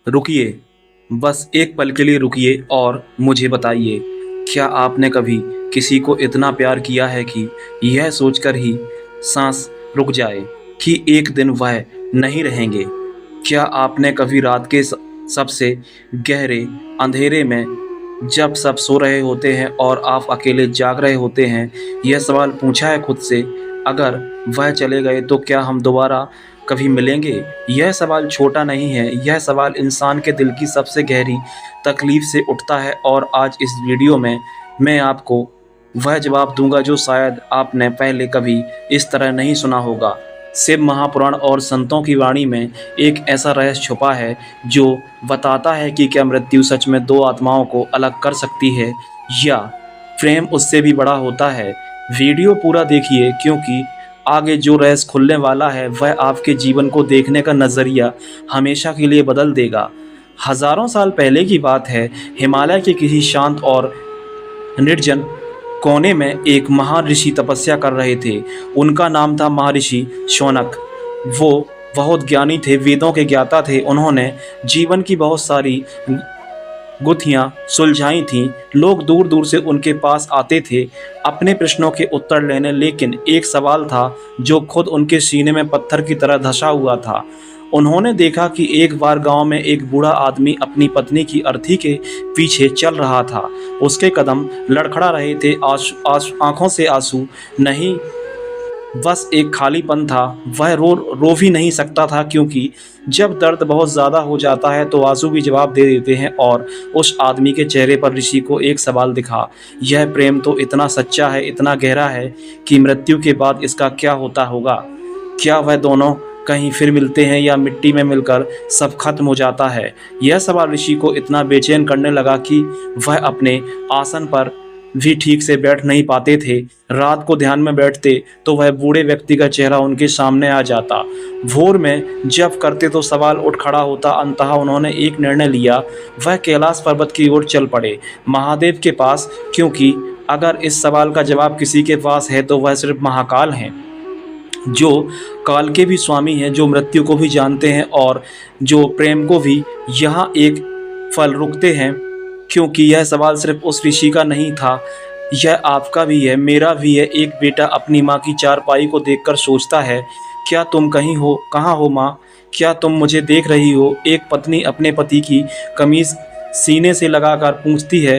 रुकिए, बस एक पल के लिए रुकिए और मुझे बताइए, क्या आपने कभी किसी को इतना प्यार किया है कि यह सोचकर ही सांस रुक जाए कि एक दिन वह नहीं रहेंगे? क्या आपने कभी रात के सबसे गहरे अंधेरे में, जब सब सो रहे होते हैं और आप अकेले जाग रहे होते हैं, यह सवाल पूछा है खुद से, अगर वह चले गए तो क्या हम दोबारा कभी मिलेंगे? यह सवाल छोटा नहीं है, यह सवाल इंसान के दिल की सबसे गहरी तकलीफ से उठता है और आज इस वीडियो में मैं आपको वह जवाब दूंगा जो शायद आपने पहले कभी इस तरह नहीं सुना होगा। शिव महापुराण और संतों की वाणी में एक ऐसा रहस्य छुपा है जो बताता है कि क्या मृत्यु सच में दो आत्माओं को अलग कर सकती है या प्रेम उससे भी बड़ा होता है। वीडियो पूरा देखिए क्योंकि आगे जो रहस्य खुलने वाला है वह आपके जीवन को देखने का नज़रिया हमेशा के लिए बदल देगा। हजारों साल पहले की बात है, हिमालय के किसी शांत और निर्जन कोने में एक महान ऋषि तपस्या कर रहे थे। उनका नाम था महर्षि शौनक। वो बहुत ज्ञानी थे, वेदों के ज्ञाता थे। उन्होंने जीवन की बहुत सारी गुत्थियां सुलझाई थीं। लोग दूर दूर से उनके पास आते थे अपने प्रश्नों के उत्तर लेने, लेकिन एक सवाल था जो खुद उनके सीने में पत्थर की तरह धंसा हुआ था। उन्होंने देखा कि एक बार गांव में एक बूढ़ा आदमी अपनी पत्नी की अर्थी के पीछे चल रहा था। उसके कदम लड़खड़ा रहे थे, आंखों से आंसू नहीं, बस एक खालीपन था। वह रो भी नहीं सकता था क्योंकि जब दर्द बहुत ज़्यादा हो जाता है तो आंसू भी जवाब दे देते हैं। और उस आदमी के चेहरे पर ऋषि को एक सवाल दिखा, यह प्रेम तो इतना सच्चा है, इतना गहरा है कि मृत्यु के बाद इसका क्या होता होगा? क्या वह दोनों कहीं फिर मिलते हैं या मिट्टी में मिलकर सब खत्म हो जाता है? यह सवाल ऋषि को इतना बेचैन करने लगा कि वह अपने आसन पर भी ठीक से बैठ नहीं पाते थे। रात को ध्यान में बैठते तो वह बूढ़े व्यक्ति का चेहरा उनके सामने आ जाता। भोर में जब करते तो सवाल उठ खड़ा होता। अंततः उन्होंने एक निर्णय लिया, वह कैलाश पर्वत की ओर चल पड़े, महादेव के पास, क्योंकि अगर इस सवाल का जवाब किसी के पास है तो वह सिर्फ महाकाल हैं, जो काल के भी स्वामी हैं, जो मृत्यु को भी जानते हैं और जो प्रेम को भी यहाँ एक फल रुकते हैं। क्योंकि यह सवाल सिर्फ उस ऋषि का नहीं था, यह आपका भी है, मेरा भी है। एक बेटा अपनी माँ की चारपाई को देखकर सोचता है, क्या तुम कहीं हो? कहाँ हो माँ? क्या तुम मुझे देख रही हो? एक पत्नी अपने पति की कमीज सीने से लगाकर पूछती है,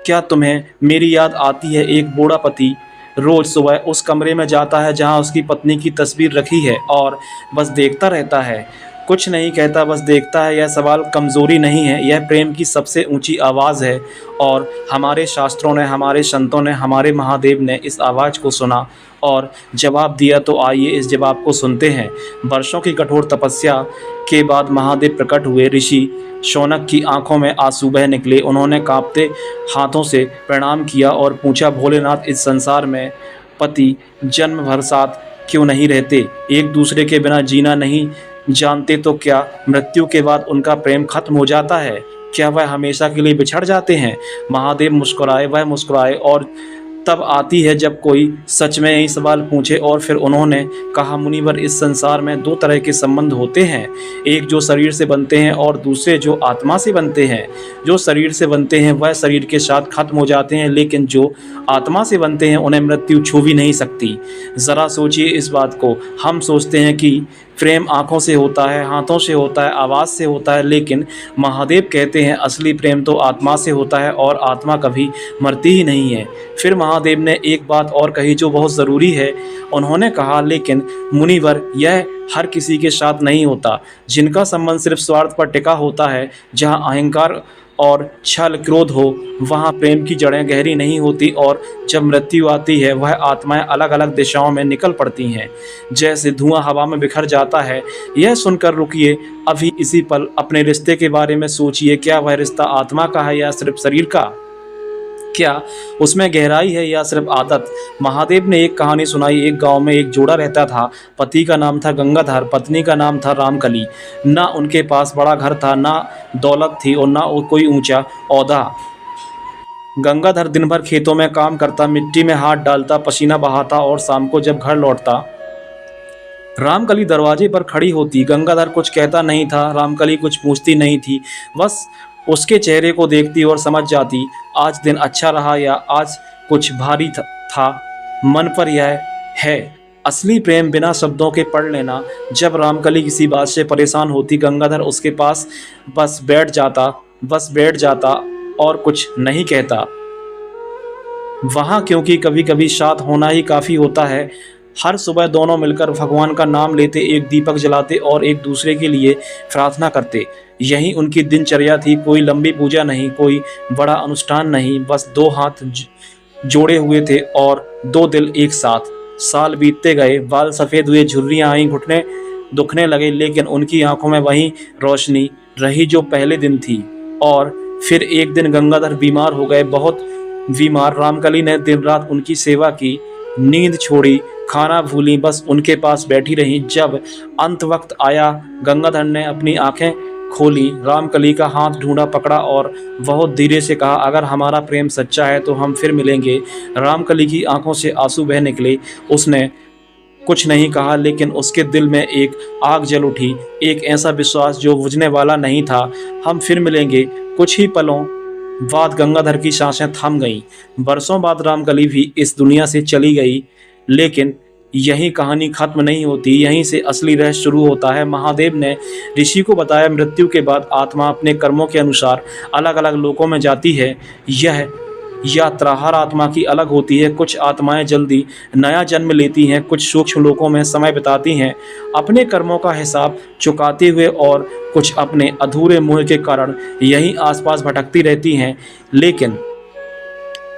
क्या तुम्हें मेरी याद आती है? एक बूढ़ा पति रोज सुबह उस कमरे में जाता है जहाँ उसकी पत्नी की तस्वीर रखी है और बस देखता रहता है, कुछ नहीं कहता, बस देखता है। यह सवाल कमज़ोरी नहीं है, यह प्रेम की सबसे ऊंची आवाज़ है। और हमारे शास्त्रों ने, हमारे संतों ने, हमारे महादेव ने इस आवाज़ को सुना और जवाब दिया। तो आइए इस जवाब को सुनते हैं। वर्षों की कठोर तपस्या के बाद महादेव प्रकट हुए। ऋषि शौनक की आंखों में आंसू बह निकले। उन्होंने कांपते हाथों से प्रणाम किया और पूछा, भोलेनाथ, इस संसार में पति जन्म भर साथ क्यों नहीं रहते? एक दूसरे के बिना जीना नहीं जानते तो क्या मृत्यु के बाद उनका प्रेम खत्म हो जाता है? क्या वह हमेशा के लिए बिछड़ जाते हैं? महादेव मुस्कुराए, वह मुस्कुराए और तब आती है जब कोई सच में यही सवाल पूछे। और फिर उन्होंने कहा, मुनिवर, इस संसार में दो तरह के संबंध होते हैं, एक जो शरीर से बनते हैं और दूसरे जो आत्मा से बनते हैं। जो शरीर से बनते हैं वह शरीर के साथ खत्म हो जाते हैं, लेकिन जो आत्मा से बनते हैं उन्हें मृत्यु छू भी नहीं सकती। ज़रा सोचिए इस बात को। हम सोचते हैं कि प्रेम आँखों से होता है, हाथों से होता है, आवाज़ से होता है, लेकिन महादेव कहते हैं असली प्रेम तो आत्मा से होता है और आत्मा कभी मरती ही नहीं है। फिर महादेव ने एक बात और कही जो बहुत ज़रूरी है। उन्होंने कहा, लेकिन मुनिवर, यह हर किसी के साथ नहीं होता। जिनका संबंध सिर्फ स्वार्थ पर टिका होता है, जहाँ अहंकार और छल क्रोध हो, वहाँ प्रेम की जड़ें गहरी नहीं होती। और जब मृत्यु आती है वह आत्माएं अलग अलग दिशाओं में निकल पड़ती हैं, जैसे धुआं हवा में बिखर जाता है। यह सुनकर रुकिए, अभी इसी पल अपने रिश्ते के बारे में सोचिए। क्या वह रिश्ता आत्मा का है या सिर्फ शरीर का? क्या उसमें गहराई है या सिर्फ आदत? महादेव ने एक कहानी सुनाई। एक गांव में एक जोड़ा रहता था। पति का नाम था गंगाधर, पत्नी का नाम था रामकली। ना उनके पास बड़ा घर था, ना दौलत थी और ना कोई ऊंचा ओहदा। गंगाधर दिन भर खेतों में काम करता, मिट्टी में हाथ डालता, पसीना बहाता और शाम को जब घर लौटता रामकली दरवाजे पर खड़ी होती। गंगाधर कुछ कहता नहीं था, रामकली कुछ पूछती नहीं थी, बस उसके चेहरे को देखती और समझ जाती आज दिन अच्छा रहा या आज कुछ भारी था मन पर। यह है असली प्रेम, बिना शब्दों के पढ़ लेना। जब रामकली किसी बात से परेशान होती, गंगाधर उसके पास बस बैठ जाता और कुछ नहीं कहता वहाँ, क्योंकि कभी कभी साथ होना ही काफ़ी होता है। हर सुबह दोनों मिलकर भगवान का नाम लेते, एक दीपक जलाते और एक दूसरे के लिए प्रार्थना करते। यही उनकी दिनचर्या थी। कोई लंबी पूजा नहीं, कोई बड़ा अनुष्ठान नहीं, बस दो हाथ जोड़े हुए थे और दो दिल एक साथ। साल बीतते गए, बाल सफ़ेद हुए, झुर्रियाँ आईं, घुटने दुखने लगे, लेकिन उनकी आंखों में वही रोशनी रही जो पहले दिन थी। और फिर एक दिन गंगाधर बीमार हो गए, बहुत बीमार। रामकली ने दिन रात उनकी सेवा की, नींद छोड़ी, खाना भूली, बस उनके पास बैठी रही। जब अंत वक्त आया, गंगाधर ने अपनी आंखें खोली, रामकली का हाथ ढूंढा, पकड़ा और बहुत धीरे से कहा, अगर हमारा प्रेम सच्चा है तो हम फिर मिलेंगे। रामकली की आंखों से आंसू बह निकले। उसने कुछ नहीं कहा, लेकिन उसके दिल में एक आग जल उठी, एक ऐसा विश्वास जो बुझने वाला नहीं था। हम फिर मिलेंगे। कुछ ही पलों बाद गंगाधर की सांसें थम गईं। बरसों बाद रामकली भी इस दुनिया से चली गई, लेकिन यही कहानी खत्म नहीं होती। यहीं से असली रहस्य शुरू होता है। महादेव ने ऋषि को बताया, मृत्यु के बाद आत्मा अपने कर्मों के अनुसार अलग अलग लोकों में जाती है। यह यात्रा हर आत्मा की अलग होती है। कुछ आत्माएं जल्दी नया जन्म लेती हैं, कुछ सूक्ष्म लोकों में समय बिताती हैं अपने कर्मों का हिसाब चुकाते हुए, और कुछ अपने अधूरे मोह के कारण यहीं आसपास भटकती रहती हैं। लेकिन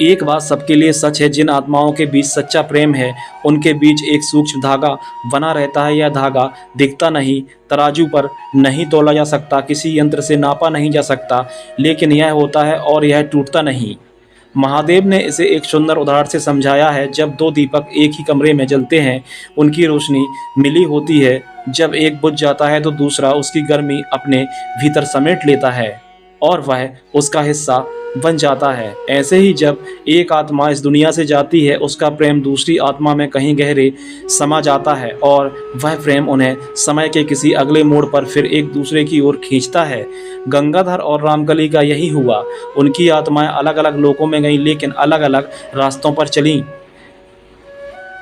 एक बात सबके लिए सच है, जिन आत्माओं के बीच सच्चा प्रेम है, उनके बीच एक सूक्ष्म धागा बना रहता है। यह धागा दिखता नहीं, तराजू पर नहीं तोला जा सकता, किसी यंत्र से नापा नहीं जा सकता, लेकिन यह होता है और यह टूटता नहीं। महादेव ने इसे एक सुंदर उदाहरण से समझाया है। जब दो दीपक एक ही कमरे में जलते हैं, उनकी रोशनी मिली होती है। जब एक बुझ जाता है तो दूसरा उसकी गर्मी अपने भीतर समेट लेता है और वह उसका हिस्सा बन जाता है। ऐसे ही जब एक आत्मा इस दुनिया से जाती है, उसका प्रेम दूसरी आत्मा में कहीं गहरे समा जाता है और वह प्रेम उन्हें समय के किसी अगले मोड़ पर फिर एक दूसरे की ओर खींचता है। गंगाधर और रामकली का यही हुआ। उनकी आत्माएं अलग अलग लोकों में गईं, लेकिन अलग अलग रास्तों पर चलीं।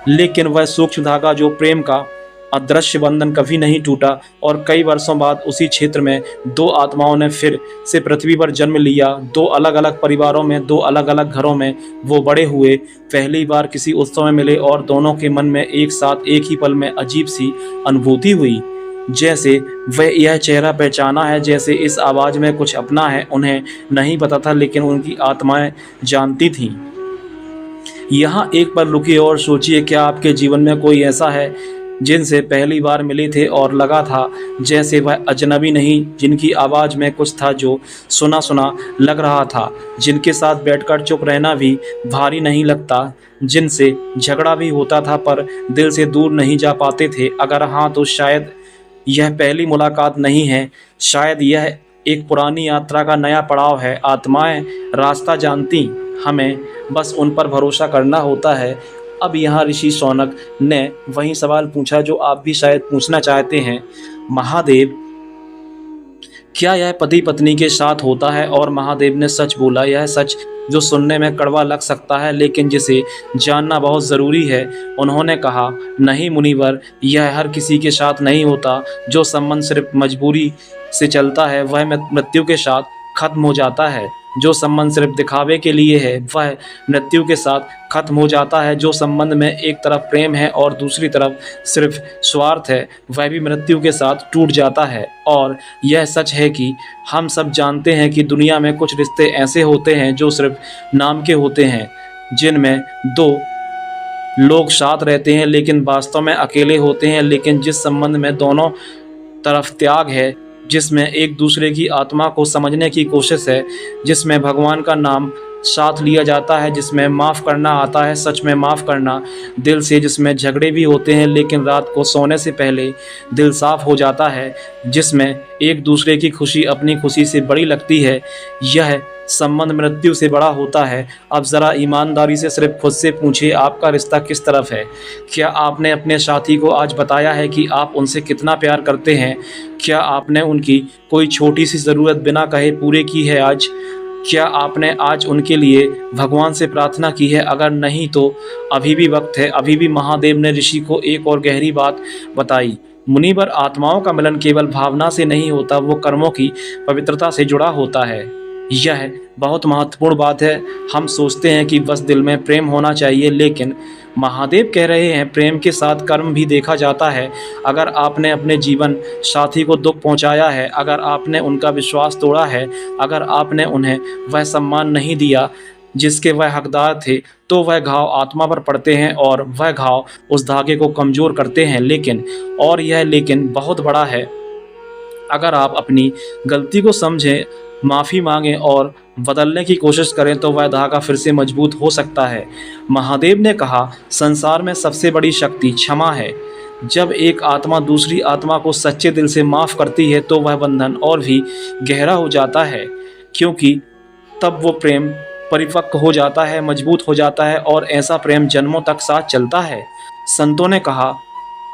लेकिन वह सूक्ष्म धागा जो प्रेम का अदृश्य बंधन कभी नहीं टूटा, और कई वर्षों बाद उसी क्षेत्र में दो आत्माओं ने फिर से पृथ्वी पर जन्म लिया। दो अलग अलग परिवारों में, दो अलग अलग घरों में वो बड़े हुए। पहली बार किसी उत्सव में मिले और दोनों के मन में एक साथ एक ही पल में अजीब सी अनुभूति हुई, जैसे वह यह चेहरा पहचाना है, जैसे इस आवाज़ में कुछ अपना है। उन्हें नहीं पता था, लेकिन उनकी आत्माएं जानती थीं। यहाँ एक पल रुकिए और सोचिए, क्या आपके जीवन में कोई ऐसा है जिनसे पहली बार मिले थे और लगा था जैसे वह अजनबी नहीं, जिनकी आवाज़ में कुछ था जो सुना सुना लग रहा था, जिनके साथ बैठकर चुप रहना भी भारी नहीं लगता, जिनसे झगड़ा भी होता था पर दिल से दूर नहीं जा पाते थे? अगर हाँ, तो शायद यह पहली मुलाकात नहीं है, शायद यह एक पुरानी यात्रा का नया पड़ाव है। आत्माएं रास्ता जानती, हमें बस उन पर भरोसा करना होता है। अब यहाँ ऋषि शौनक ने वही सवाल पूछा जो आप भी शायद पूछना चाहते हैं, महादेव, क्या यह पति पत्नी के साथ होता है? और महादेव ने सच बोला, यह सच जो सुनने में कड़वा लग सकता है, लेकिन जिसे जानना बहुत ज़रूरी है। उन्होंने कहा, नहीं मुनिवर, यह हर किसी के साथ नहीं होता। जो संबंध सिर्फ मजबूरी से चलता है, वह मृत्यु के साथ खत्म हो जाता है। जो संबंध सिर्फ दिखावे के लिए है, वह मृत्यु के साथ खत्म हो जाता है। जो संबंध में एक तरफ प्रेम है और दूसरी तरफ सिर्फ स्वार्थ है, वह भी मृत्यु के साथ टूट जाता है। और यह सच है कि हम सब जानते हैं कि दुनिया में कुछ रिश्ते ऐसे होते हैं जो सिर्फ नाम के होते हैं, जिनमें दो लोग साथ रहते हैं लेकिन वास्तव में अकेले होते हैं। लेकिन जिस संबंध में दोनों तरफ त्याग है, जिसमें एक दूसरे की आत्मा को समझने की कोशिश है, जिसमें भगवान का नाम साथ लिया जाता है, जिसमें माफ़ करना आता है, सच में माफ़ करना दिल से, जिसमें झगड़े भी होते हैं लेकिन रात को सोने से पहले दिल साफ हो जाता है, जिसमें एक दूसरे की खुशी अपनी खुशी से बड़ी लगती है, यह संबंध मृत्यु से बड़ा होता है। अब ज़रा ईमानदारी से सिर्फ खुद से पूछिए, आपका रिश्ता किस तरफ है? क्या आपने अपने साथी को आज बताया है कि आप उनसे कितना प्यार करते हैं? क्या आपने उनकी कोई छोटी सी ज़रूरत बिना कहे पूरी की है आज? क्या आपने आज उनके लिए भगवान से प्रार्थना की है? अगर नहीं तो अभी भी वक्त है। अभी भी महादेव ने ऋषि को एक और गहरी बात बताई। मुनिवर, आत्माओं का मिलन केवल भावना से नहीं होता, वो कर्मों की पवित्रता से जुड़ा होता है। यह बहुत महत्वपूर्ण बात है। हम सोचते हैं कि बस दिल में प्रेम होना चाहिए, लेकिन महादेव कह रहे हैं प्रेम के साथ कर्म भी देखा जाता है। अगर आपने अपने जीवन साथी को दुख पहुंचाया है, अगर आपने उनका विश्वास तोड़ा है, अगर आपने उन्हें वह सम्मान नहीं दिया जिसके वह हकदार थे, तो वह घाव आत्मा पर पड़ते हैं और वह घाव उस धागे को कमज़ोर करते हैं। लेकिन बहुत बड़ा है। अगर आप अपनी गलती को समझें, माफ़ी मांगें और बदलने की कोशिश करें तो वह धागा फिर से मजबूत हो सकता है। महादेव ने कहा, संसार में सबसे बड़ी शक्ति क्षमा है। जब एक आत्मा दूसरी आत्मा को सच्चे दिल से माफ़ करती है तो वह बंधन और भी गहरा हो जाता है, क्योंकि तब वो प्रेम परिपक्व हो जाता है, मजबूत हो जाता है और ऐसा प्रेम जन्मों तक साथ चलता है। संतों ने कहा,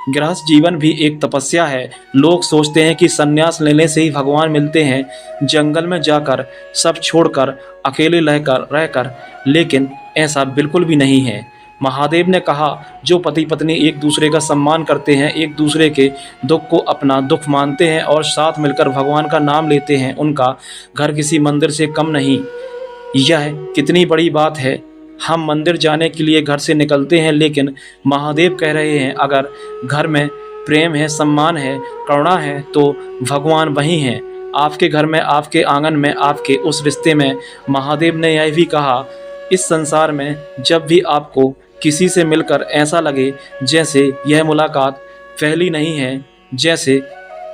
गृहस्थ जीवन भी एक तपस्या है। लोग सोचते हैं कि संन्यास लेने से ही भगवान मिलते हैं, जंगल में जाकर सब छोड़कर अकेले रहकर, लेकिन ऐसा बिल्कुल भी नहीं है। महादेव ने कहा, जो पति पत्नी एक दूसरे का सम्मान करते हैं, एक दूसरे के दुख को अपना दुख मानते हैं और साथ मिलकर भगवान का नाम लेते हैं, उनका घर किसी मंदिर से कम नहीं। यह कितनी बड़ी बात है। हम मंदिर जाने के लिए घर से निकलते हैं, लेकिन महादेव कह रहे हैं अगर घर में प्रेम है, सम्मान है, करुणा है, तो भगवान वहीं हैं, आपके घर में, आपके आंगन में, आपके उस रिश्ते में। महादेव ने यह भी कहा, इस संसार में जब भी आपको किसी से मिलकर ऐसा लगे जैसे यह मुलाकात पहली नहीं है, जैसे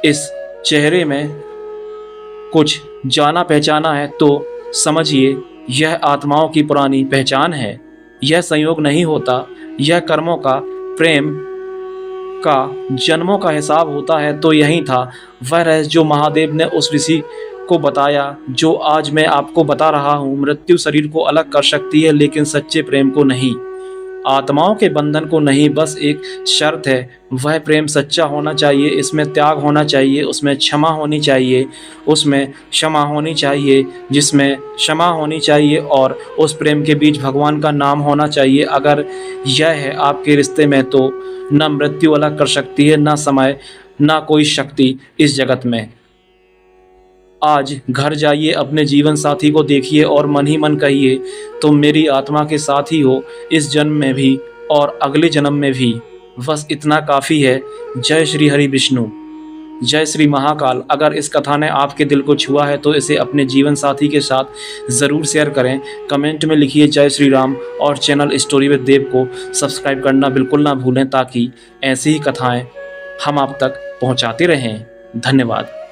इस चेहरे में कुछ जाना पहचाना है, तो समझिए यह आत्माओं की पुरानी पहचान है। यह संयोग नहीं होता, यह कर्मों का, प्रेम का, जन्मों का हिसाब होता है। तो यही था वह रहस्य जो महादेव ने उस ऋषि को बताया, जो आज मैं आपको बता रहा हूँ। मृत्यु शरीर को अलग कर सकती है, लेकिन सच्चे प्रेम को नहीं, आत्माओं के बंधन को नहीं। बस एक शर्त है, वह प्रेम सच्चा होना चाहिए, इसमें त्याग होना चाहिए, उसमें क्षमा होनी चाहिए, उसमें क्षमा होनी चाहिए, जिसमें क्षमा होनी चाहिए, और उस प्रेम के बीच भगवान का नाम होना चाहिए। अगर यह है आपके रिश्ते में, तो न मृत्यु अलग कर सकती है, न समय, न कोई शक्ति इस जगत में। आज घर जाइए, अपने जीवन साथी को देखिए और मन ही मन कहिए, तुम मेरी आत्मा के साथी हो, इस जन्म में भी और अगले जन्म में भी। बस इतना काफ़ी है। जय श्री हरि विष्णु, जय श्री महाकाल। अगर इस कथा ने आपके दिल को छुआ है तो इसे अपने जीवन साथी के साथ ज़रूर शेयर करें। कमेंट में लिखिए जय श्री राम, और चैनल स्टोरी विद देव को सब्सक्राइब करना बिल्कुल ना भूलें, ताकि ऐसी ही कथाएँ हम आप तक पहुँचाते रहें। धन्यवाद।